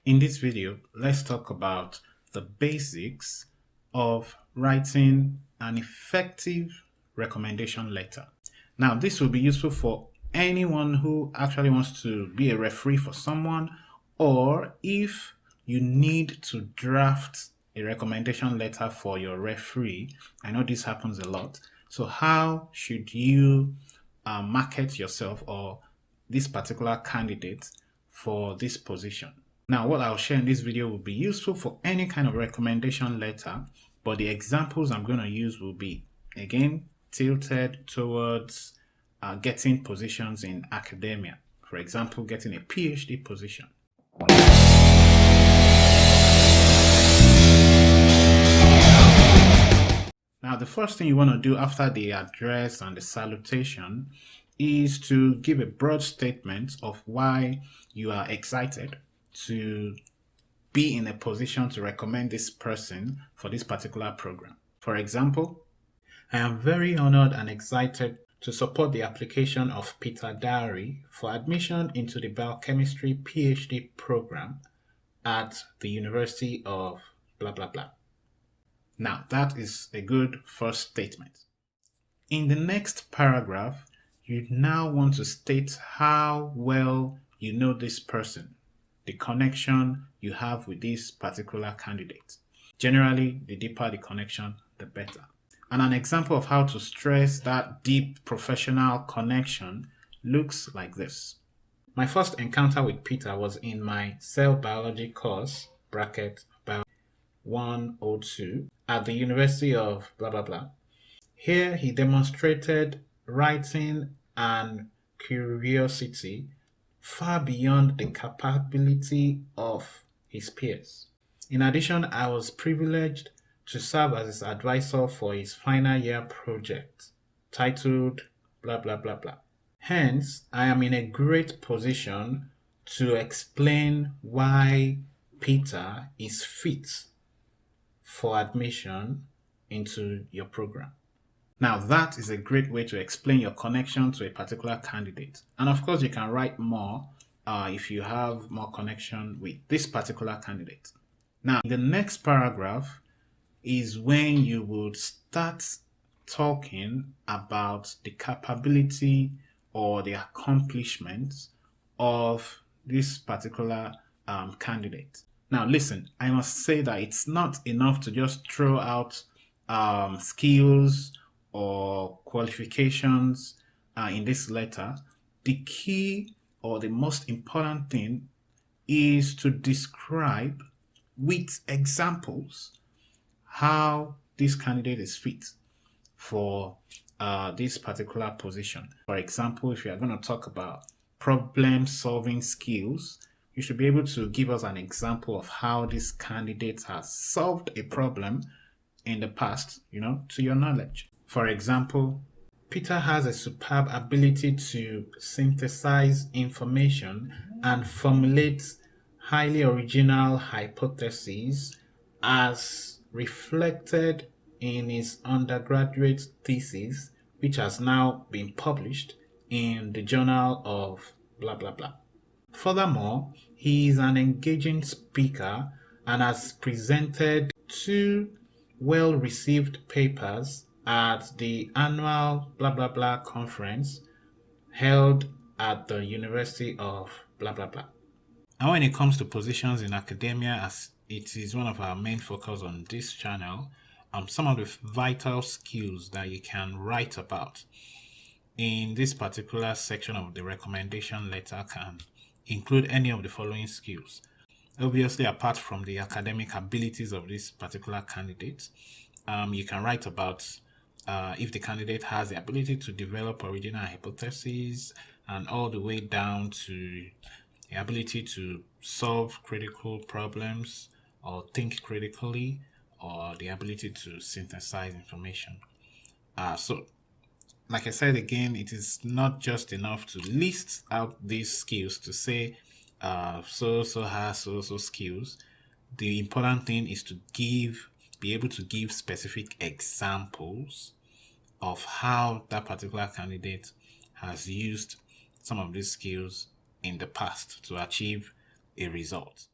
In this video, let's talk about the basics of writing an effective recommendation letter. Now, this will be useful for anyone who actually wants to be a referee for someone, or if you need to draft a recommendation letter for your referee. I know this happens a lot. So how should you market yourself or this particular candidate for this position? Now, what I'll share in this video will be useful for any kind of recommendation letter, but the examples I'm going to use will be, again, tilted towards getting positions in academia. For example, getting a PhD position. Now, the first thing you want to do after the address and the salutation is to give a broad statement of why you are excited to be in a position to recommend this person for this particular program. For example, I am very honored and excited to support the application of Peter Dowry for admission into the biochemistry PhD program at the University of blah blah blah. Now, that is a good first statement. In the next paragraph, you now want to state how well you know this person, the connection you have with this particular candidate. Generally, the deeper the connection, the better. And an example of how to stress that deep professional connection looks like this. My first encounter with Peter was in my cell biology course, bracket bio 102, at the University of blah blah blah. Here he demonstrated writing and curiosity far beyond the capability of his peers. In addition, I was privileged to serve as his advisor for his final year project titled blah blah blah blah. Hence, I am in a great position to explain why Peter is fit for admission into your program. Now, that is a great way to explain your connection to a particular candidate. And of course, you can write more if you have more connection with this particular candidate. Now, the next paragraph is when you would start talking about the capability or the accomplishments of this particular candidate. Now, listen, I must say that it's not enough to just throw out skills or qualifications in this letter. The key or the most important thing is to describe with examples how this candidate is fit for this particular position. For example, if you are going to talk about problem-solving skills, you should be able to give us an example of how this candidate has solved a problem in the past, to your knowledge. For example, Peter has a superb ability to synthesize information and formulate highly original hypotheses as reflected in his undergraduate thesis, which has now been published in the Journal of blah blah blah. Furthermore, he is an engaging speaker and has presented 2 well-received papers at the annual blah blah blah conference held at the University of blah blah blah. And when it comes to positions in academia, as it is one of our main focus on this channel, some of the vital skills that you can write about in this particular section of the recommendation letter can include any of the following skills. Obviously, apart from the academic abilities of this particular candidate, you can write about if the candidate has the ability to develop original hypotheses and all the way down to the ability to solve critical problems or think critically, or the ability to synthesize information. So, like I said again, it is not just enough to list out these skills to say so has so skills. The important thing is to be able to give specific examples of how that particular candidate has used some of these skills in the past to achieve a result.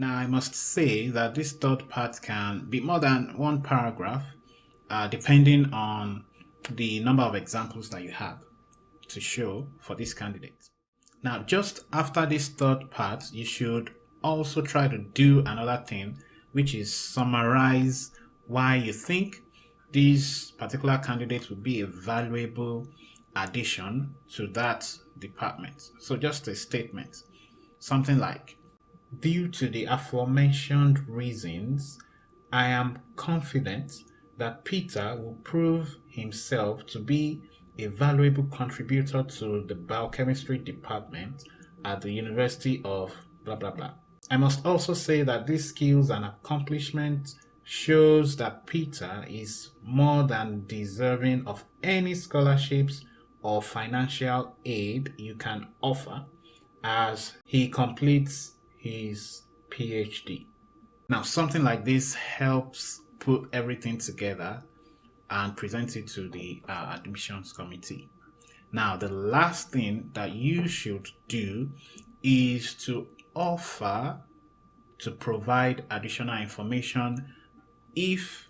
Now, I must say that this third part can be more than one paragraph, depending on the number of examples that you have to show for this candidate. Now, just after this third part, you should also try to do another thing, which is summarize why you think this particular candidate would be a valuable addition to that department. So just a statement, something like, due to the aforementioned reasons, I am confident that Peter will prove himself to be a valuable contributor to the biochemistry department at the University of blah blah blah. I must also say that these skills and accomplishments shows that Peter is more than deserving of any scholarships or financial aid you can offer as he completes his PhD. Now, something like this helps put everything together and present it to the admissions committee. Now, the last thing that you should do is to offer to provide additional information if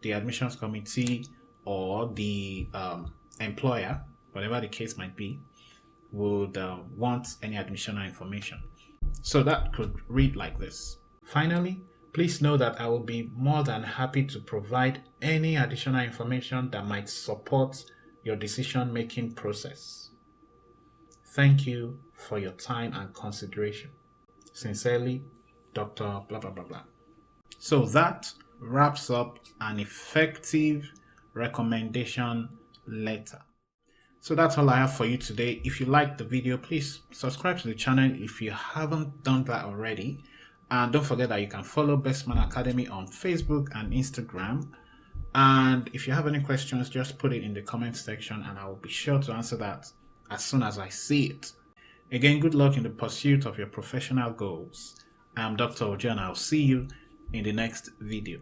the admissions committee or the employer, whatever the case might be, would want any additional information. So that could read like this. Finally, please know that I will be more than happy to provide any additional information that might support your decision-making process. Thank you for your time and consideration. Sincerely, Dr. blah blah blah blah. So that wraps up an effective recommendation letter. So that's all I have for you today. If you liked the video, please subscribe to the channel if you haven't done that already. And don't forget that you can follow Best Man Academy on Facebook and Instagram. And if you have any questions, just put it in the comment section and I will be sure to answer that as soon as I see it. Again, good luck in the pursuit of your professional goals. I'm Dr. Ojo and I'll see you in the next video.